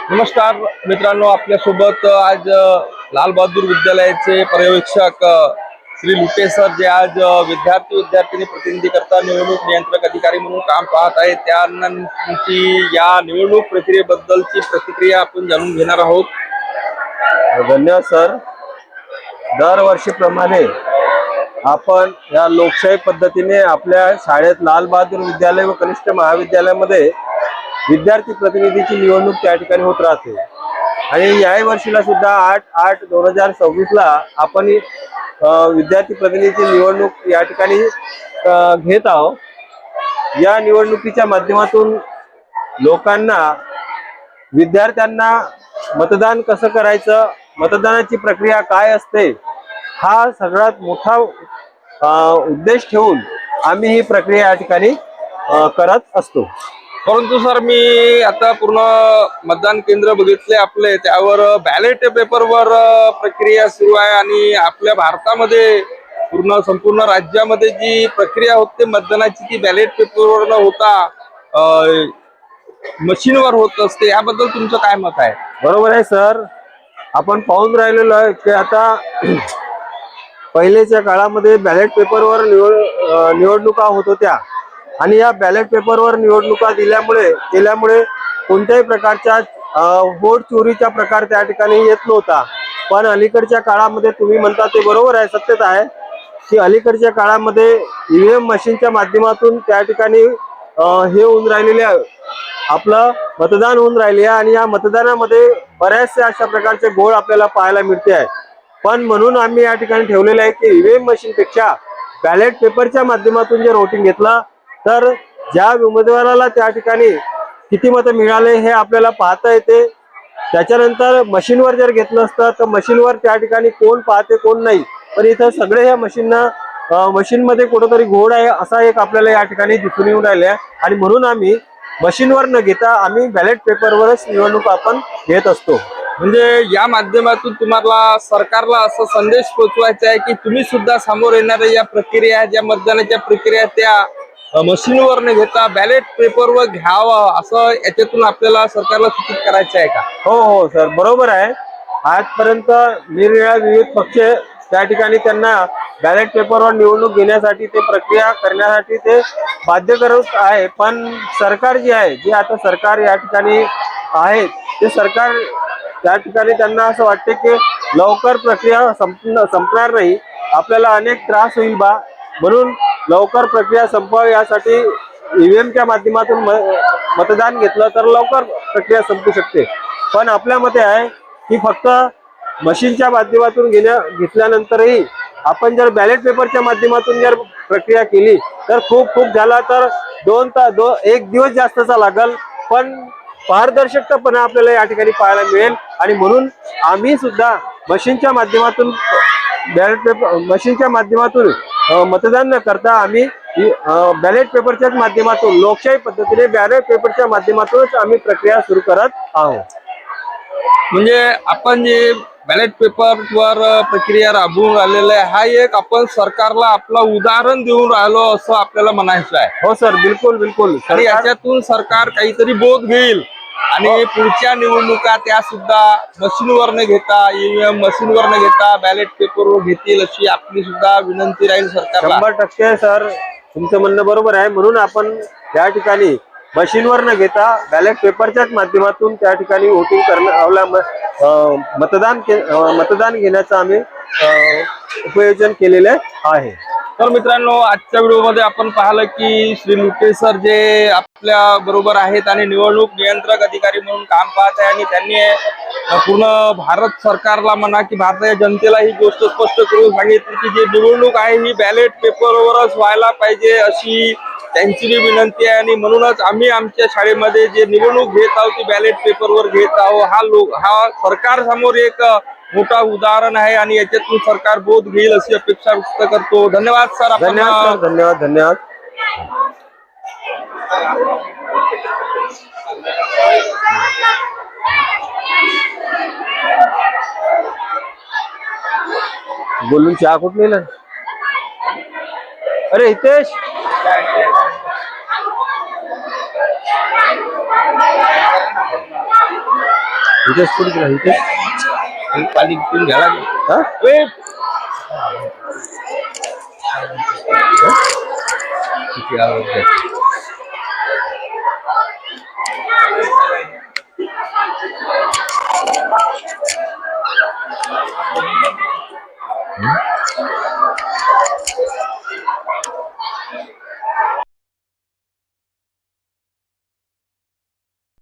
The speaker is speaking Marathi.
नमस्कार मित्रांनो, आपल्यासोबत आज लाल बहादूर विद्यालयाचे पर्यवेक्षक श्री लुटे सर जे आज विद्यार्थिनी प्रतिनिधी करता निवडणूक नियंत्रक अधिकारी म्हणून काम पाहत आहेत. त्यांची या निवडणूक प्रक्रियेबद्दलची प्रतिक्रिया आपण जाणून घेणार आहोत. धन्यवाद सर. दरवर्षीप्रमाणे आपण या लोकशाही पद्धतीने आपल्या शाळेत लाल बहादूर विद्यालय व कनिष्ठ महाविद्यालयामध्ये विद्यार्थी प्रतिनिधीची निवडणूक त्या ठिकाणी होत राहते आणि याही वर्षीला सुद्धा 8/8/2026 आपण विद्यार्थी प्रतिनिधीची निवडणूक या ठिकाणी घेत आहोत. या निवडणुकीच्या माध्यमातून लोकांना, विद्यार्थ्यांना मतदान कसं करायचं, मतदानाची प्रक्रिया काय असते, हा सगळ्यात मोठा उद्देश ठेवून आम्ही ही प्रक्रिया या ठिकाणी करत असतो. परंतु सर, मी आता पूर्ण मतदान केंद्र बघितले आपले, त्यावर बॅलेट पेपरवर प्रक्रिया सुरू आहे आणि आपल्या भारतामध्ये संपूर्ण राज्यामध्ये जी प्रक्रिया होते मतदानाची ती बॅलेट पेपरवर न होता मशीनवर होत असते. याबद्दल तुमचं काय मत आहे? बरोबर आहे सर. आपण पाहून राहिलेलो आहे की आता पहिलेच्या काळामध्ये बॅलेट पेपरवर निवडणुका होत होत्या आणि या बॅलेट पेपरवर निवडणुका केल्यामुळे कोणत्याही प्रकारच्या वोट चोरीचा प्रकार त्या ठिकाणी येत नव्हता. पण अलीकडच्या काळामध्ये तुम्ही म्हणता ते बरोबर आहे, सत्यता आहे की अलीकडच्या काळामध्ये ईव्हीएम मशीनच्या माध्यमातून त्या ठिकाणी हे होऊन राहिलेले आपलं मतदान होऊन राहिले आणि या मतदानामध्ये बऱ्याचशा अशा प्रकारचे घोळ आपल्याला पाहायला मिळते आहे. पण म्हणून आम्ही या ठिकाणी ठेवलेलं आहे की ईव्हीएम मशीनपेक्षा बॅलेट पेपरच्या माध्यमातून जर वोटिंग घेतलं तर ज्या उमेदवाराला त्या ठिकाणी किती मतं मिळाले हे आपल्याला पाहता येते. त्याच्यानंतर मशीनवर जर घेतलं असतं तर मशीनवर त्या ठिकाणी कोण पाहते कोण नाही, पण इथं सगळे ह्या मशीनमध्ये कुठंतरी घोळ आहे असा एक आपल्याला या ठिकाणी दिसून येऊन राहिले आहे आणि म्हणून आम्ही मशीनवर न घेता आम्ही बॅलेट पेपरवरच निवडणूक आपण घेत असतो. म्हणजे या माध्यमातून तुम्हाला सरकारला असा संदेश पोहोचवायचा आहे की तुम्ही सुद्धा समोर येणाऱ्या या प्रक्रिया, ज्या मतदानाच्या प्रक्रिया त्या मशीनवर न घेता बॅलेट पेपरवर घ्यावं, असं याच्यातून आपल्याला सरकारला सूचित करायचं आहे का? हो सर, बरोबर आहे. आजपर्यंत निरनिराळ्या विविध पक्ष त्या ठिकाणी त्यांना बॅलेट पेपरवर निवडणूक घेण्यासाठी ते प्रक्रिया करण्यासाठी ते बाध्य करत आहे. पण सरकार जे आहे, जे आता सरकार या ठिकाणी आहे, ते सरकार त्या ठिकाणी त्यांना असं वाटते की लवकर प्रक्रिया संपणार नाही, आपल्याला अनेक त्रास होईल बा, म्हणून लवकर प्रक्रिया संपवावी यासाठी ईव्हीएमच्या माध्यमातून मतदान घेतलं तर लवकर प्रक्रिया संपू शकते. पण आपल्या मते आहे की फक्त मशीनच्या माध्यमातून घेतल्यानंतरही आपण जर बॅलेट पेपरच्या माध्यमातून जर प्रक्रिया केली तर खूप झाला तर 1 दिवस जास्तचा लागेल, पण पारदर्शकतापणा आपल्याला या ठिकाणी पाहायला मिळेल. आणि म्हणून आम्ही सुद्धा मशीनच्या माध्यमातून मतदान न करता आम्ही बॅलेट पेपरच्याच माध्यमातून लोकशाही पद्धतीने बॅलेट पेपरच्या माध्यमातूनच आम्ही प्रक्रिया सुरू करत आहोत. म्हणजे आपण जे बॅलेट पेपरवर प्रक्रिया राबवून राहिलेलं आहे, हा एक आपण सरकारला आपला उदाहरण देऊन राहिलो असं आपल्याला म्हणायचं आहे. हो सर, बिलकुल. आणि याच्यातून सरकार काहीतरी बोध घेईल आणि पुढच्या निवडणुका त्या सुद्धा मशीनवर न घेता, ईव्हीएम मशीनवर न घेता बॅलेट पेपरवर घेतील अशी आपली सुद्धा विनंती राहील सरकारला. 100% सर, तुमचं म्हणणं बरोबर आहे. म्हणून आपण या ठिकाणी मशीनवर न घेता बॅलेट पेपरच्याच माध्यमातून त्या ठिकाणी वोटिंग मतदान घेण्याचं आम्ही उपयोजन केलेले आहे. तर मित्रांनो, आजच्या व्हिडिओमध्ये आपण पाहिलं की श्री लुटे सर जे आपल्या बरोबर आहेत आणि निवडणूक नियंत्रक अधिकारी म्हणून काम पाहत आहे आणि त्यांनी पूर्ण भारत सरकारला म्हणा की भारतीय जनतेला ही गोष्ट स्पष्ट करून सांगितली की जी निवडणूक आहे ही बॅलेट पेपरवरच व्हायला पाहिजे अशी त्यांची बी विनंती आहे. आणि म्हणूनच आम्ही आमच्या शाळेमध्ये जे निवडणूक घेत आहोत ती बॅलेट पेपरवर घेत आहोत. हा सरकार समोर एक मोठा उदाहरण आहे आणि याच्यातून सरकार बोध घेईल अशी अपेक्षा व्यक्त करतो. धन्यवाद सर. धन्यवाद. बोलून चहा कुठं नेलं? अरे हितेश, इथेच पुढे जा, इथे. एक पाणी पिऊन घ्या लागेल. हा? ए, किती आवडतं.